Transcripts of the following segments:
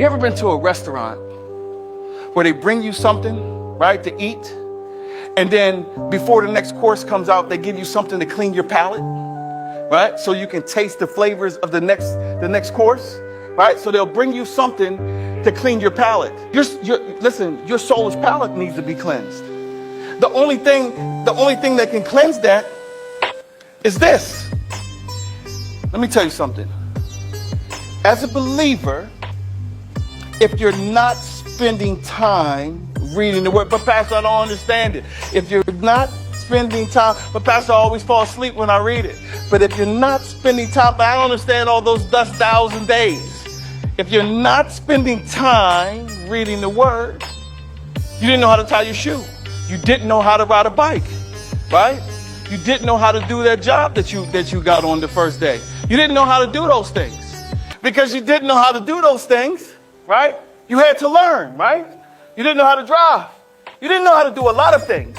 You ever been to a restaurant where they bring you something, right, to eat, and then before the next course comes out, they give you something to clean your palate, right, so you can taste the flavors of the next course, right? So they'll bring you something to clean your palate. Listen, your soulish palate needs to be cleansed. The only thing that can cleanse that is this. Let me tell you something. As a believer, if you're not spending time reading the word, but Pastor, I don't understand it. If you're not spending time, but Pastor, I always fall asleep when I read it. But if you're not spending time, but I don't understand all those dust 1,000 days. If you're not spending time reading the word, you didn't know how to tie your shoe. You didn't know how to ride a bike, right? You didn't know how to do that job that you got on the first day. You didn't know how to do those things. Because you didn't know how to do those things, right? You had to learn, right? You didn't know how to drive. You didn't know how to do a lot of things,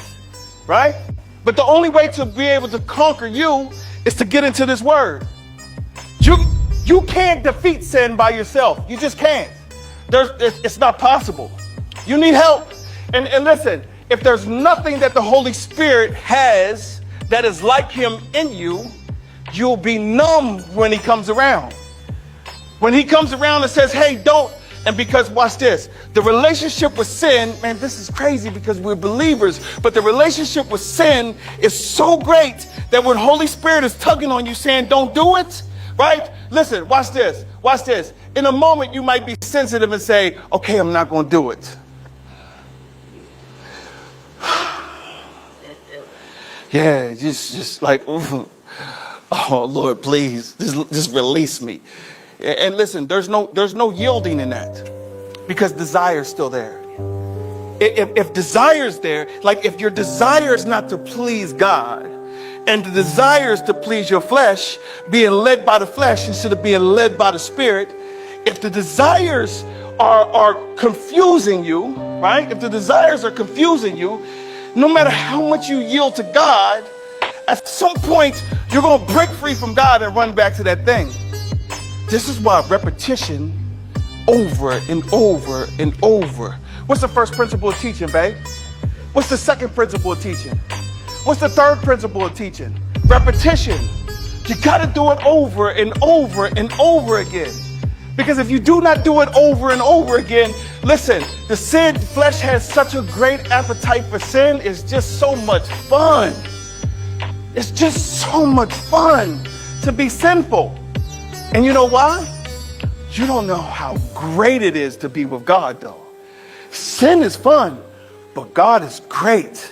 right? But the only way to be able to conquer you is to get into this word. You can't defeat sin by yourself. You just can't. It's not possible. You need help. And listen, if there's nothing that the Holy Spirit has that is like him in you, you'll be numb when he comes around. When he comes around and says, hey, don't. And because, watch this, the relationship with sin, man, this is crazy because we're believers, but the relationship with sin is so great that when Holy Spirit is tugging on you saying, don't do it, right? Listen, watch this, watch this. In a moment, you might be sensitive and say, okay, I'm not going to do it. Yeah, just like, oh, Lord, please, just release me. And listen, there's no yielding in that because desire's still there. If desire's there, like if your desire is not to please God and the desire is to please your flesh, being led by the flesh instead of being led by the Spirit, if the desires are confusing you, right? If the desires are confusing you, no matter how much you yield to God, at some point you're going to break free from God and run back to that thing. This is why repetition over and over and over. What's the first principle of teaching, babe? What's the second principle of teaching? What's the third principle of teaching? Repetition. You got to do it over and over and over again. Because if you do not do it over and over again, listen, the flesh has such a great appetite for sin. It's just so much fun. It's just so much fun to be sinful. And you know why? You don't know how great it is to be with God, though. Sin is fun, but God is great.